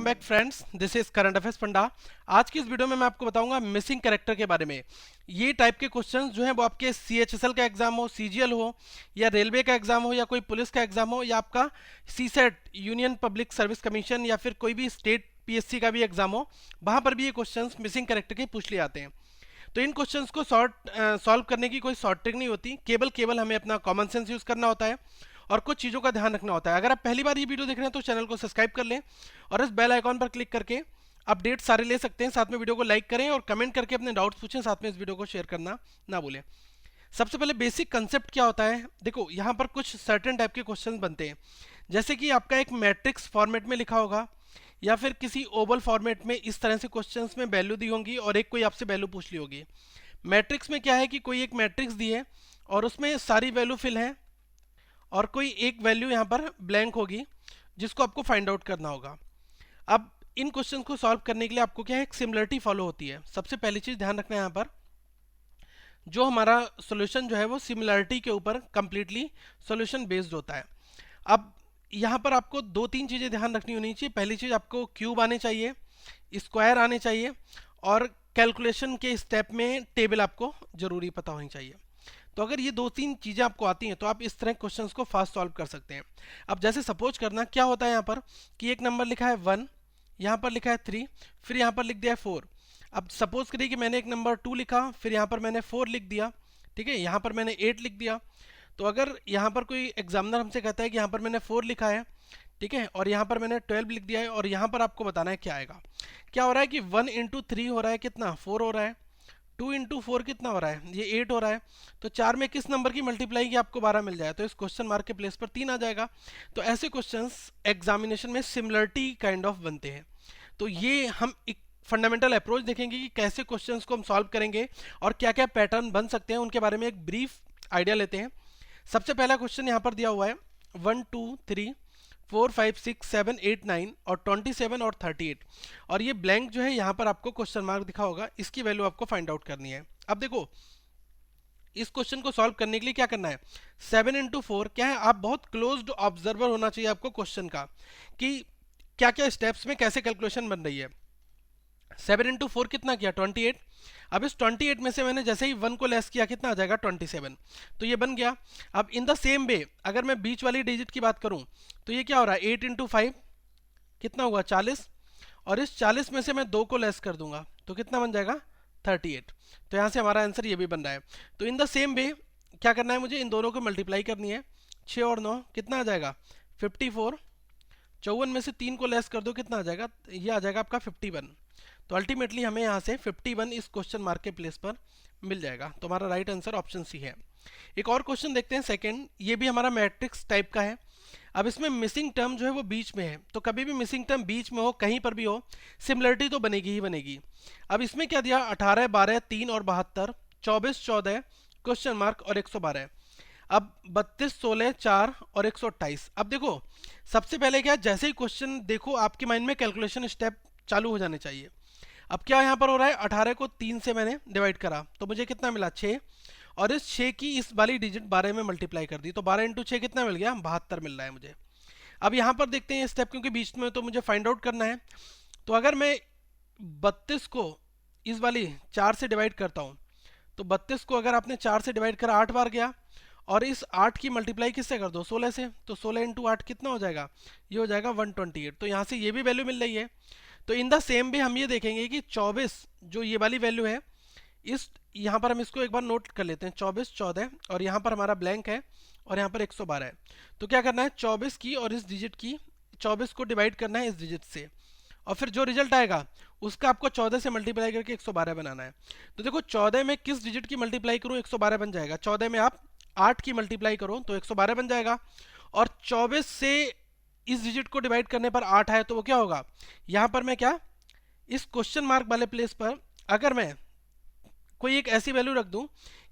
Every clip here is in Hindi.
Welcome back friends, this is current affairs panda. आज की इस वीडियो में मैं आपको बताऊंगा मिसिंग कैरेक्टर के बारे में। ये टाइप के क्वेश्चंस जो हैं वो आपके सीएचएसएल का एग्जाम हो, सीजीएल हो, या रेलवे का एग्जाम हो, या कोई पुलिस का एग्जाम हो, या आपका CSAT union public service commission, या फिर कोई भी स्टेट पीएससी का भी एग्जाम हो, वहां पर भी ये क्वेश्चंस मिसिंग कैरेक्टर के पूछ लिए आते हैं। तो इन क्वेश्चंस को सॉल्व करने की कोई शॉर्ट ट्रिक नहीं होती, केवल हमें अपना कॉमन सेंस यूज करना होता है और कुछ चीज़ों का ध्यान रखना होता है। अगर आप पहली बार ये वीडियो देख रहे हैं तो चैनल को सब्सक्राइब कर लें और इस बेल आइकॉन पर क्लिक करके अपडेट सारे ले सकते हैं। साथ में वीडियो को लाइक करें और कमेंट करके अपने डाउट्स पूछें, साथ में इस वीडियो को शेयर करना ना भूलें। सबसे पहले बेसिक कंसेप्ट क्या होता है, देखो यहाँ पर कुछ सर्टेन टाइप के क्वेश्चन बनते हैं, जैसे कि आपका एक मैट्रिक्स फॉर्मेट में लिखा होगा या फिर किसी ओवल फॉर्मेट में इस तरह से क्वेश्चंस में वैल्यू दी होंगी और एक कोई आपसे वैल्यू पूछ ली होगी। मैट्रिक्स में क्या है कि कोई एक मैट्रिक्स दी है और उसमें सारी वैल्यू फिल है और कोई एक वैल्यू यहाँ पर ब्लैंक होगी जिसको आपको फाइंड आउट करना होगा। अब इन क्वेश्चन को सॉल्व करने के लिए आपको क्या है, एक सिमिलरिटी फॉलो होती है। सबसे पहली चीज ध्यान रखना है, यहाँ पर जो हमारा सॉल्यूशन जो है वो सिमिलरिटी के ऊपर कंप्लीटली सॉल्यूशन बेस्ड होता है। अब यहाँ पर आपको दो तीन चीजें ध्यान रखनी होनी चाहिए। पहली चीज, आपको क्यूब आने चाहिए, स्क्वायर आने चाहिए और कैलकुलेशन के स्टेप में टेबल आपको जरूरी पता होनी चाहिए। तो अगर ये दो तीन चीजें आपको आती हैं तो आप इस तरह क्वेश्चंस को फास्ट सॉल्व कर सकते हैं। अब जैसे सपोज करना क्या होता है यहाँ पर कि एक नंबर लिखा है 1, यहाँ पर लिखा है 3, फिर यहाँ पर लिख दिया है 4। अब सपोज करिए कि मैंने एक नंबर 2 लिखा, फिर यहाँ पर मैंने 4 लिख दिया, ठीक है, यहाँ पर मैंने 8 लिख दिया। तो अगर यहाँ पर कोई एग्जामिनर हमसे कहता है कि यहाँ पर मैंने 4 लिखा है, ठीक है, और यहाँ पर मैंने 12 लिख दिया है, और यहाँ पर आपको बताना है क्या आएगा। क्या हो रहा है कि 1 इंटू 3 हो रहा है कितना, 4 हो रहा है। 2 इंटू 4 कितना हो रहा है, ये 8 हो रहा है। तो 4 में किस नंबर की मल्टीप्लाई की आपको 12 मिल जाए, तो इस क्वेश्चन मार्क के प्लेस पर 3 आ जाएगा। तो ऐसे क्वेश्चंस एग्जामिनेशन में सिमिलरिटी काइंड ऑफ बनते हैं। तो ये हम एक फंडामेंटल अप्रोच देखेंगे कि कैसे क्वेश्चंस को हम सॉल्व करेंगे और क्या क्या पैटर्न बन सकते हैं, उनके बारे में एक ब्रीफ आइडिया लेते हैं। सबसे पहला क्वेश्चन यहाँ पर दिया हुआ है 1 2 3 4 5 6 7 8 9 और 27 और 38, और ये ब्लैंक जो है यहाँ पर आपको क्वेश्चन मार्क दिखा होगा, इसकी वैल्यू आपको फाइंड आउट करनी है। अब देखो इस क्वेश्चन को सॉल्व करने के लिए क्या करना है, 7 इंटू 4 क्या है, आप बहुत क्लोज्ड ऑब्जर्वर होना चाहिए आपको क्वेश्चन का कि क्या क्या स्टेप्स में कैसे कैलकुलेशन बन रही है। 7 इंटू 4 कितना किया, 28। अब इस 28 में से मैंने जैसे ही 1 को लेस किया कितना आ जाएगा, 27। तो ये बन गया। अब इन द सेम वे अगर मैं बीच वाली डिजिट की बात करूं तो ये क्या हो रहा है, 8 इंटू 5 कितना हुआ, 40, और इस 40 में से मैं 2 को लेस कर दूंगा तो कितना बन जाएगा, 38। तो यहाँ से हमारा आंसर ये भी बन रहा है। तो इन द सेम वे क्या करना है, मुझे इन दोनों को मल्टीप्लाई करनी है। 6 और 9 कितना आ जाएगा, 54। 54 में से 3 को लेस कर दो कितना आ जाएगा, ये आ जाएगा आपका 51। तो अल्टीमेटली हमें यहाँ से 51 इस क्वेश्चन मार्क के प्लेस पर मिल जाएगा। तो हमारा राइट आंसर ऑप्शन सी है। एक और क्वेश्चन देखते हैं सेकंड, ये भी हमारा मैट्रिक्स टाइप का है। अब इसमें मिसिंग टर्म जो है वो बीच में है, तो कभी भी मिसिंग टर्म बीच में हो, कहीं पर भी हो, सिमिलरिटी तो बनेगी ही बनेगी। अब इसमें क्या दिया, 18 12 3 और 72, 24 14 क्वेश्चन मार्क और 112। अब 32 16 4 और 128। अब देखो सबसे पहले क्या, जैसे ही क्वेश्चन देखो आपके माइंड में कैलकुलेशन स्टेप चालू हो जाने चाहिए। अब क्या यहाँ पर हो रहा है, 18 को 3 से मैंने डिवाइड करा तो मुझे कितना मिला, 6, और इस 6 की इस वाली डिजिट 12 में मल्टीप्लाई कर दी तो 12 इंटू 6 कितना मिल गया, 72 मिल रहा है मुझे। अब यहाँ पर देखते हैं स्टेप, क्योंकि बीच में तो मुझे फाइंड आउट करना है। तो अगर मैं 32 को इस वाली 4 से डिवाइड करता हूँ तो 32 को अगर आपने 4 से डिवाइड करा 8 बार गया, और इस 8 की मल्टीप्लाई किससे कर दो, 16 से, तो 16 इंटू 8 कितना हो जाएगा, ये हो जाएगा 128। तो यहाँ से ये भी वैल्यू मिल रही है। तो इन द सेम वे हम ये देखेंगे कि 24 जो ये वाली वैल्यू है, इस यहाँ पर हम इसको एक बार नोट कर लेते हैं, 24 14, और यहाँ पर हमारा ब्लैंक है और यहाँ पर 112 है। तो क्या करना है, 24 की और इस डिजिट की, 24 को डिवाइड करना है इस डिजिट से, और फिर जो रिजल्ट आएगा उसका आपको 14 से मल्टीप्लाई करके 112 बनाना है। तो देखो 14 में किस डिजिट की मल्टीप्लाई करूँ, 112 बन जाएगा। 14 में आप 8 की मल्टीप्लाई करो तो 112 बन जाएगा, और 24 से इस डिजिट को डिवाइड करने पर 8 आए तो वो क्या होगा, यहाँ पर मैं क्या, इस क्वेश्चन मार्क वाले प्लेस पर अगर मैं कोई एक ऐसी वैल्यू रख दूं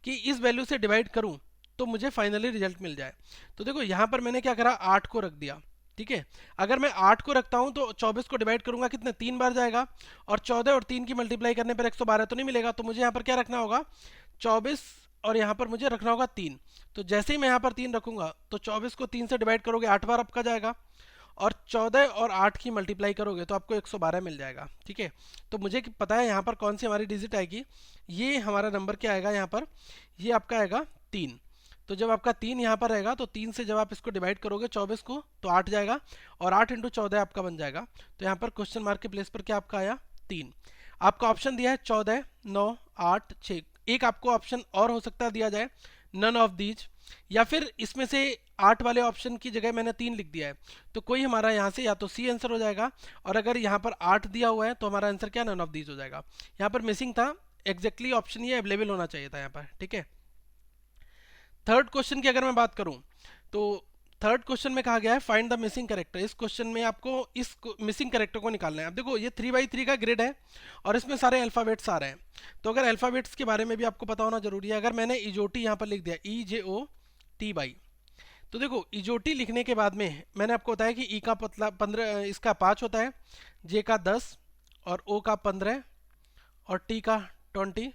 कि इस वैल्यू से डिवाइड करूं तो मुझे फाइनली रिजल्ट मिल जाए। तो देखो यहाँ पर मैंने क्या करा, 8 को रख दिया, ठीक है। अगर मैं 8 को रखता हूं तो 24 को डिवाइड करूंगा कितने, 3 बार जाएगा, और 14 और 3 की मल्टीप्लाई करने पर 112 तो नहीं मिलेगा। तो मुझे यहाँ पर क्या रखना होगा, 24, और यहाँ पर मुझे रखना होगा 3। तो जैसे ही मैं यहाँ पर 3 रखूंगा तो 24 को 3 से डिवाइड करोगे 8 बार आपका जाएगा, और 14 और 8 की मल्टीप्लाई करोगे तो आपको 112 मिल जाएगा। ठीक है, तो मुझे पता है यहाँ पर कौन सी हमारी डिजिट आएगी। ये हमारा नंबर क्या आएगा यहाँ पर, ये आपका आएगा 3। तो जब आपका 3 यहाँ पर रहेगा तो 3 से जब आप इसको डिवाइड करोगे 24 को तो 8 जाएगा, और 8 इंटू 14 आपका बन जाएगा। तो यहाँ पर क्वेश्चन मार्क के प्लेस पर क्या आपका आया, 3। आपका ऑप्शन दिया है 14, 9, 8, 6। एक आपको ऑप्शन और हो सकता है दिया जाए, नन ऑफ दीज, या फिर इसमें से 8 वाले ऑप्शन की जगह मैंने 3 लिख दिया है, तो कोई हमारा यहाँ से या तो सी आंसर हो जाएगा, और अगर यहाँ पर 8 दिया हुआ है तो हमारा आंसर क्या, नन ऑफ दीज हो जाएगा। यहाँ पर मिसिंग था, एग्जैक्टली ऑप्शन ये अवेलेबल होना चाहिए था यहाँ पर। ठीक है, थर्ड क्वेश्चन की अगर मैं बात करूं तो थर्ड क्वेश्चन में कहा गया है फाइंड द मिसिंग कैरेक्टर। इस क्वेश्चन में आपको इस मिसिंग कैरेक्टर को निकालना है। अब देखो ये 3x3 का ग्रिड है और इसमें सारे अल्फाबेट्स आ रहे हैं, तो अगर अल्फाबेट्स के बारे में भी आपको पता होना जरूरी है। अगर मैंने इजोटी यहाँ पर लिख दिया EJOTY, तो देखो इजोटी लिखने के बाद में मैंने आपको बताया कि ई का 15, इसका 5 होता है, जे का 10, और ओ का 15, और टी का 20,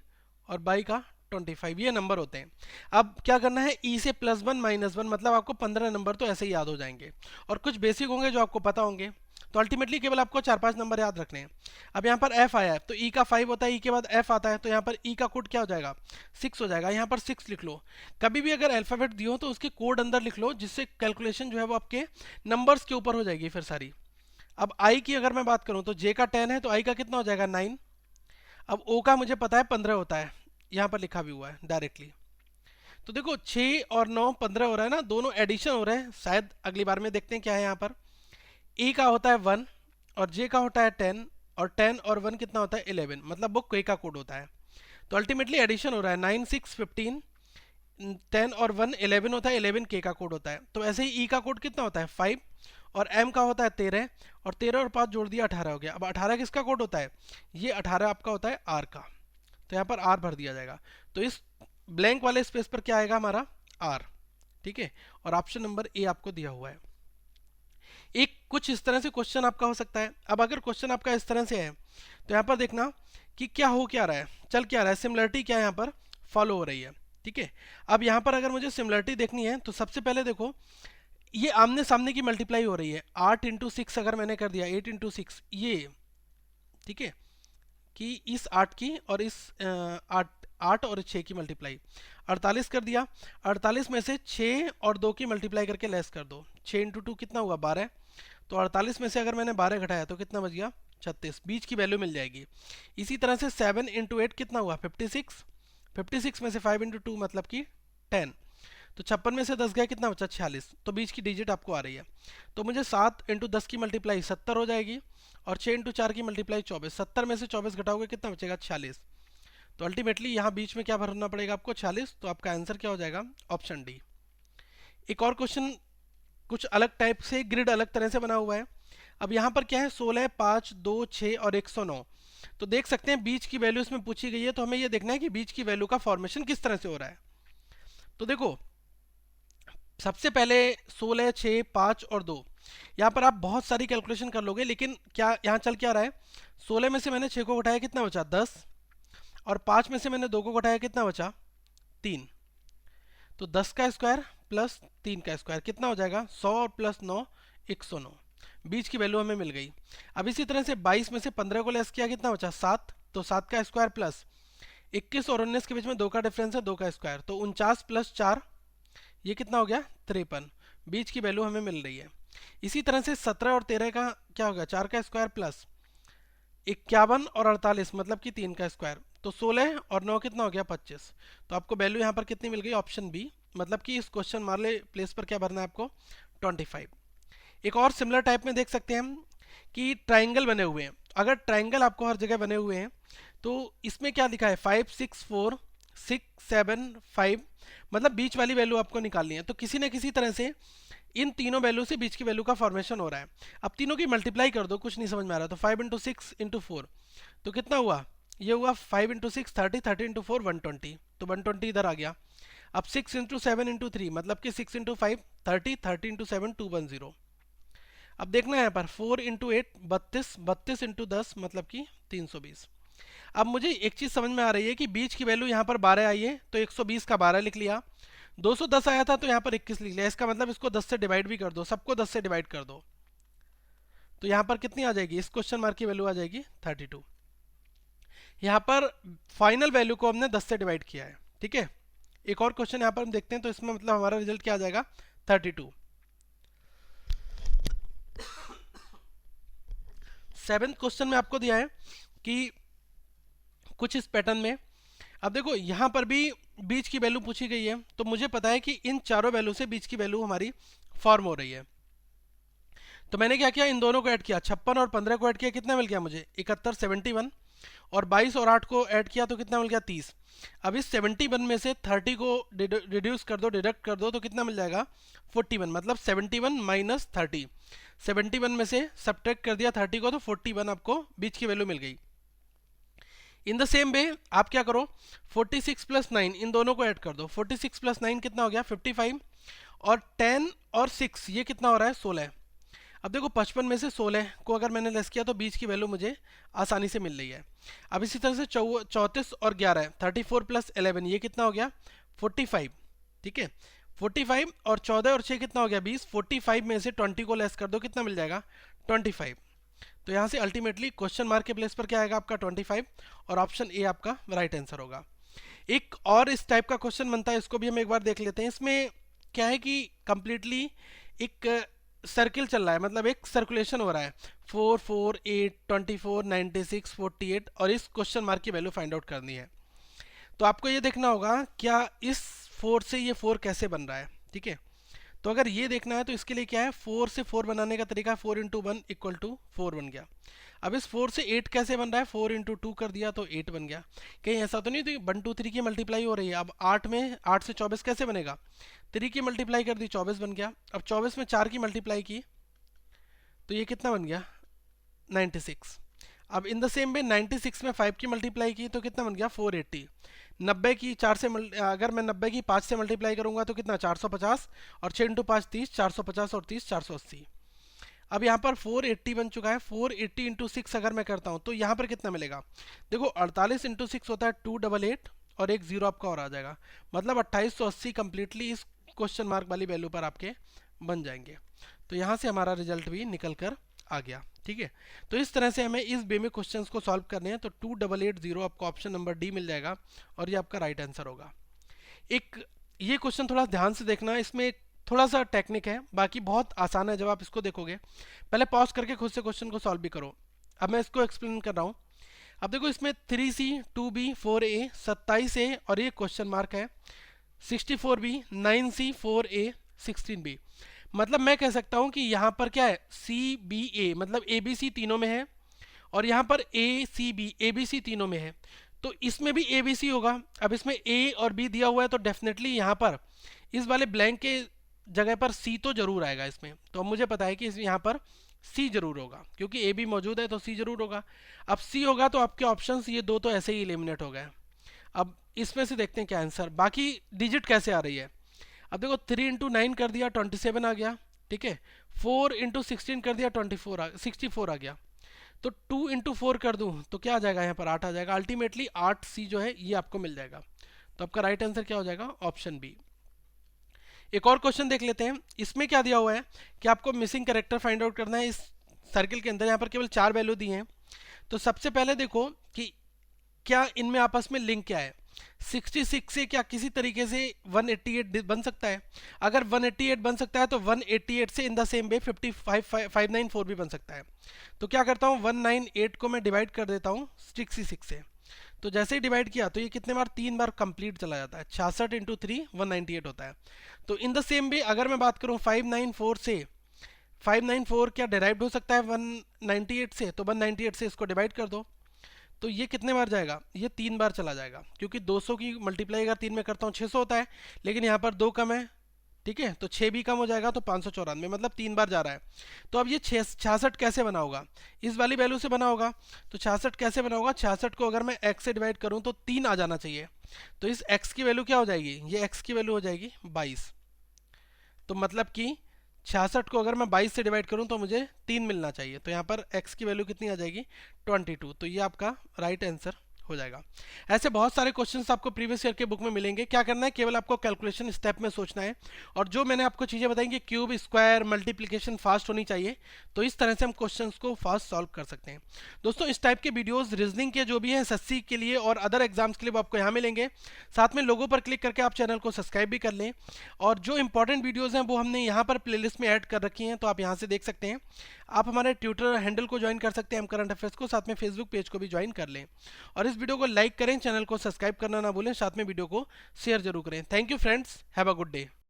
और बाई का 25, ये नंबर होते हैं। अब क्या करना है, ई से +1 -1, मतलब आपको 15 नंबर तो ऐसे ही याद हो जाएंगे, और कुछ बेसिक होंगे जो आपको पता होंगे। तो अल्टीमेटली केवल आपको 4-5 नंबर याद रखने हैं। अब यहाँ पर एफ आया है तो ई का 5 होता है, ई के बाद एफ आता है, तो यहाँ पर ई का कोड क्या हो जाएगा, 6 हो जाएगा। यहाँ पर 6 लिख लो। कभी भी अगर अल्फाबेट दियो हो तो उसके कोड अंदर लिख लो, जिससे कैलकुलेशन जो है वो आपके नंबर्स के ऊपर हो जाएगी फिर सारी। अब आई की अगर मैं बात करूँ तो जे का 10 है तो आई का कितना हो जाएगा, 9। अब ओ का मुझे पता है 15 होता है, यहाँ पर लिखा भी हुआ है डायरेक्टली। तो देखो 6 और 9 15 हो रहा है ना, दोनों एडिशन हो रहे हैं, शायद अगली बार में देखते हैं क्या है यहाँ पर। ए का होता है 1 और जे का होता है 10, और 10 और 1 कितना होता है, 11, मतलब वो के का कोड होता है। तो अल्टीमेटली एडिशन हो रहा है, 9 6 15, 10 और 1 11 होता है, 11 के का कोड होता है। तो ऐसे ही ई का कोड कितना होता है, 5, और एम का होता है 13, और 13 और 5 जोड़ दिया 18 हो गया। अब 18 किसका कोड होता है, ये 18 आपका होता है आर का, तो यहाँ पर आर भर दिया जाएगा। तो इस ब्लैंक वाले स्पेस पर क्या आएगा हमारा, आर। ठीक है, और ऑप्शन नंबर ए आपको दिया हुआ है। एक कुछ इस तरह से क्वेश्चन आपका हो सकता है। अब अगर क्वेश्चन आपका इस तरह से है तो यहाँ पर देखना कि क्या हो क्या रहा है, चल क्या रहा है, सिमिलरिटी क्या यहाँ पर फॉलो हो रही है। ठीक है, अब यहाँ पर अगर मुझे सिमिलरिटी देखनी है तो सबसे पहले देखो ये आमने सामने की मल्टीप्लाई हो रही है। 8 इंटू 6 अगर मैंने कर दिया, 8 इंटू 6 ये, ठीक है, कि इस 8 की और इस 8 और 6 की मल्टीप्लाई 48 कर दिया। 48 में से 6 और 2 की मल्टीप्लाई करके लेस कर दो, 6 इंटू 2 कितना हुआ, 12। तो 48 में से अगर मैंने 12 घटाया तो कितना बच गया, 36, बीच की वैल्यू मिल जाएगी। इसी तरह से 7 इंटू 8 कितना हुआ, 56। 56 में से 5 इंटू 2 मतलब कि 10, तो 56 में से 10 गया, कितना बचा, 46। तो बीच की डिजिट आपको आ रही है। तो मुझे 7 इंटू 10 की मल्टीप्लाई 70 हो जाएगी, और 6 इंटू 4 की मल्टीप्लाई 24। 70 में से 24 घटाओगे कितना बचेगा, 46। तो अल्टीमेटली यहाँ बीच में क्या भरना पड़ेगा आपको, 46। तो आपका आंसर क्या हो जाएगा, ऑप्शन डी। एक और क्वेश्चन कुछ अलग टाइप से, ग्रिड अलग तरह से बना हुआ है। अब यहाँ पर क्या है, 16, 5, 2, 6 और 109। तो देख सकते हैं बीच की वैल्यू इसमें पूछी गई है, तो हमें ये देखना है कि बीच की वैल्यू का फॉर्मेशन किस तरह से हो रहा है। तो देखो सबसे पहले 16, 6, 5 और 2, यहाँ पर आप बहुत सारी कैलकुलेशन कर लोगे, लेकिन क्या यहाँ चल क्या रहा है, 16 में से मैंने 6 को घटाया, कितना बचा, 10, और 5 में से मैंने 2 को घटाया, कितना बचा, 3। तो 10 का स्क्वायर प्लस 3 का स्क्वायर कितना हो जाएगा, 100 और प्लस 9 109। बीच की वैल्यू हमें मिल गई। अब इसी तरह से 22 में से 15 को लेस किया, कितना बचा, 7। तो 7 का स्क्वायर प्लस 21 और 19 के बीच में 2 का डिफरेंस है, 2 का स्क्वायर, तो 49 प्लस 4 ये कितना हो गया, 53। बीच की वैल्यू हमें मिल रही है। इसी तरह से 17 और 13 का क्या हो गया, 4 का स्क्वायर प्लस 51 और 48 मतलब कि 3 का स्क्वायर, तो 16 और 9 कितना हो गया, 25। तो आपको वैल्यू यहाँ पर कितनी मिल गई, ऑप्शन बी, मतलब कि इस क्वेश्चन वाले प्लेस पर क्या भरना है आपको, 25। एक और सिमिलर टाइप में देख सकते हैं हम कि ट्राइंगल बने हुए हैं। अगर ट्राइंगल आपको हर जगह बने हुए हैं तो इसमें क्या लिखा है, 5 6 4 6 7 5, मतलब बीच वाली वैल्यू आपको निकालनी है। तो किसी न किसी तरह से इन तीनों वैल्यू से बीच की वैल्यू का फॉर्मेशन हो रहा है। अब तीनों की मल्टीप्लाई कर दो, कुछ नहीं समझ में आ रहा, तो 5 इंटू 6 इंटू 4 तो कितना हुआ, ये हुआ 5 इंटू 6 30, 30 इंटू 4 120, तो 120 इधर आ गया। अब 6 इंटू 7 इंटू 3 मतलब कि 6 इंटू 5 30, 30 इंटू 7 210। अब देखना है यहाँ पर 4 इंटू 8 32, 32 इंटू 10 मतलब कि 320। अब मुझे एक चीज़ समझ में आ रही है कि बीच की वैल्यू यहाँ पर 12 आई है, तो 120 का 12 लिख लिया। 210 आया था तो यहाँ पर 21 लिख लिया, इसका मतलब इसको 10 से डिवाइड भी कर दो, सबको 10 से डिवाइड कर दो। तो यहाँ पर कितनी आ जाएगी, इस क्वेश्चन मार्क की वैल्यू आ जाएगी 32। यहाँ पर फाइनल वैल्यू को हमने 10 से डिवाइड किया है, ठीक है। एक और क्वेश्चन यहाँ पर हम देखते हैं, तो इसमें मतलब हमारा रिजल्ट क्या आ जाएगा, 32। सेवेंथ क्वेश्चन में आपको दिया है कि कुछ इस पैटर्न में, अब देखो यहाँ पर भी बीच की वैल्यू पूछी गई है, तो मुझे पता है कि इन चारों वैल्यू से बीच की वैल्यू हमारी फॉर्म हो रही है। तो मैंने क्या किया, इन दोनों को ऐड किया, 56 और 15 को ऐड किया, कितना मिल गया मुझे 71, 71, और 22 और 8 को ऐड किया तो कितना मिल गया 30। अब इस 71 में से 30 को रिड्यूस कर दो, डिडक्ट कर दो, तो कितना मिल जाएगा 41, मतलब 71 माइनस 30। 71 में से सब्ट्रैक्ट कर दिया 30 को, तो 41 आपको बीच की वैल्यू मिल गई। इन द सेम वे आप क्या करो, 46 प्लस 9 इन दोनों को ऐड कर दो, 46 प्लस 9 कितना हो गया 55, और 10 और 6 ये कितना हो रहा है 16। अब देखो 55 में से 16 को अगर मैंने लेस किया तो बीच की वैल्यू मुझे आसानी से मिल रही है। अब इसी तरह से 34 और 11 34 प्लस 11 ये कितना हो गया 45, ठीक है। 45 और 14 और 6 कितना हो गया 20, 45 में से 20 को लेस कर दो, कितना मिल जाएगा 25। तो यहाँ से अल्टीमेटली क्वेश्चन मार्क के प्लेस पर क्या आएगा आपका 25, और ऑप्शन ए आपका राइट आंसर होगा। एक और इस टाइप का क्वेश्चन बनता है, इसको भी हम एक बार देख लेते हैं। इसमें क्या है कि कंप्लीटली एक सर्किल चल रहा है, मतलब एक सर्कुलेशन हो रहा है, 4 4 8 24 96 48, और इस क्वेश्चन मार्क की वैल्यू फाइंड आउट करनी है। तो आपको ये देखना होगा क्या इस 4 से ये 4 कैसे बन रहा है, ठीक है। तो अगर ये देखना है तो इसके लिए क्या है, 4 से 4 बनाने का तरीका 4 इंटू 1 इक्वल टू 4 बन गया। अब इस 4 से 8 कैसे बन रहा है, 4 इंटू 2 कर दिया तो 8 बन गया। कहीं ऐसा तो नहीं तो 1 2 3 की मल्टीप्लाई हो रही है। अब 8 में 8 से 24 कैसे बनेगा, 3 की मल्टीप्लाई कर दी 24 बन गया। अब 24 में 4 की मल्टीप्लाई की तो ये कितना बन गया 96। अब इन द सेम वे 96 में 5 की मल्टीप्लाई की तो कितना बन गया 480। 90 की 4 से अगर मैं 90 की 5 से मल्टीप्लाई करूंगा तो कितना 450, और 6 इंटू 5 30, 450 और 30 480। अब यहाँ पर 480 बन चुका है। 480 इंटू 6 अगर मैं करता हूँ तो यहाँ पर कितना मिलेगा, देखो 48 इंटू 6 होता है 288, और एक जीरो आपका और आ जाएगा, मतलब 2880 कंप्लीटली इस क्वेश्चन मार्क वाली वैल्यू पर आपके बन जाएंगे। तो यहाँ से हमारा रिजल्ट भी निकल कर आ गया, ठीक है। तो इस तरह से हमें इस वे में क्वेश्चंस को सॉल्व करने हैं। तो 2880 आपको ऑप्शन नंबर डी मिल जाएगा, और ये आपका राइट आंसर होगा। एक ये क्वेश्चन थोड़ा ध्यान से देखना, इसमें थोड़ा सा टेक्निक है, बाकी बहुत आसान है। जब आप इसको देखोगे, पहले पॉज करके खुद से क्वेश्चन को सॉल्व भी करो। अब मैं इसको एक्सप्लेन कर रहा हूँ। अब देखो इसमें 3C 2B 4A 27A और ये क्वेश्चन मार्क है, 64B 9C 4A 16B। मतलब मैं कह सकता हूं कि यहां पर क्या है CBA, मतलब ABC तीनों में है, और यहां पर ACB ABC तीनों में है, तो इसमें भी ABC होगा। अब इसमें A और B दिया हुआ है, तो डेफिनेटली यहां पर इस वाले ब्लैंक के जगह पर C तो जरूर आएगा इसमें। तो अब मुझे पता है कि यहाँ पर C जरूर होगा, क्योंकि A भी मौजूद है तो C जरूर होगा। अब C होगा तो आपके ऑप्शंस ये दो तो ऐसे ही एलिमिनेट हो गए। अब इसमें से देखते हैं क्या आंसर, बाकी डिजिट कैसे आ रही है। अब देखो 3 इंटू 9 कर दिया 27 आ गया, ठीक है। 4 इंटू 16 कर दिया 64 आ गया। तो 2 इंटू 4 कर दूं तो क्या आ जाएगा, यहाँ पर 8 आ जाएगा। अल्टीमेटली 8C जो है ये आपको मिल जाएगा। तो आपका राइट आंसर क्या हो जाएगा, ऑप्शन बी। एक और क्वेश्चन देख लेते हैं। इसमें क्या दिया हुआ है कि आपको मिसिंग कैरेक्टर फाइंड आउट करना है इस सर्किल के अंदर। यहाँ पर केवल 4 वैल्यू दी हैं। तो सबसे पहले देखो कि क्या इनमें आपस में लिंक क्या है। 66 से क्या किसी तरीके से 188 बन सकता है। अगर 188 बन सकता है तो 188 से इन द सेम वे 594 भी बन सकता है। तो क्या करता हूँ, 198 को मैं डिवाइड कर देता हूँ 66 से। तो जैसे ही डिवाइड किया तो ये कितने बार, 3 बार कंप्लीट चला जाता है। 66 इंटू 3 198 होता है। तो इन द सेम वे अगर मैं बात करूँ 594 से, 594 क्या डिराइव्ड हो सकता है 198 से, तो 198 से इसको डिवाइड कर दो। तो ये कितने बार जाएगा, ये 3 बार चला जाएगा, क्योंकि 200 की मल्टीप्लाई अगर 3 में करता हूँ 600 होता है, लेकिन यहाँ पर 2 कम है, ठीक है। तो 6 भी कम हो जाएगा, तो 594, मतलब 3 बार जा रहा है। तो अब ये 66 कैसे बना होगा, इस वाली वैल्यू से बना होगा। तो 66 कैसे बना होगा, 66 को अगर मैं x से डिवाइड करूँ तो 3 आ जाना चाहिए। तो इस x की वैल्यू क्या हो जाएगी, ये x की वैल्यू हो जाएगी 22। तो मतलब कि 66 को अगर मैं 22 से डिवाइड करूं तो मुझे 3 मिलना चाहिए। तो यहाँ पर x की वैल्यू कितनी आ जाएगी 22। तो ये आपका राइट आंसर हो जाएगा। ऐसे बहुत सारे क्वेश्चंस आपको प्रीवियस ईयर के बुक में मिलेंगे। क्या करना है, केवल आपको कैलकुलेशन स्टेप में सोचना है, और जो मैंने आपको चीज़ें बताई कि क्यूब, स्क्वायर, मल्टीप्लिकेशन फास्ट होनी चाहिए, तो इस तरह से हम क्वेश्चंस को फास्ट सॉल्व कर सकते हैं। दोस्तों, इस टाइप के वीडियोस रीजनिंग के जो भी हैं एसएससी के लिए और अदर एग्जाम्स के लिए वो आपको यहाँ मिलेंगे। साथ में लोगों पर क्लिक करके आप चैनल को सब्सक्राइब भी कर लें, और जो इंपॉर्टेंट वीडियोस हैं वो हमने यहाँ पर प्लेलिस्ट में ऐड कर रखी हैं, तो आप यहाँ से देख सकते हैं। आप हमारे ट्विटर हैंडल को ज्वाइन कर सकते हैं, हम करंट अफेयर्स को, साथ में फेसबुक पेज को भी ज्वाइन कर लें, और इस वीडियो को लाइक करें, चैनल को सब्सक्राइब करना ना भूलें, साथ में वीडियो को शेयर जरूर करें। Thank you friends, have a good day.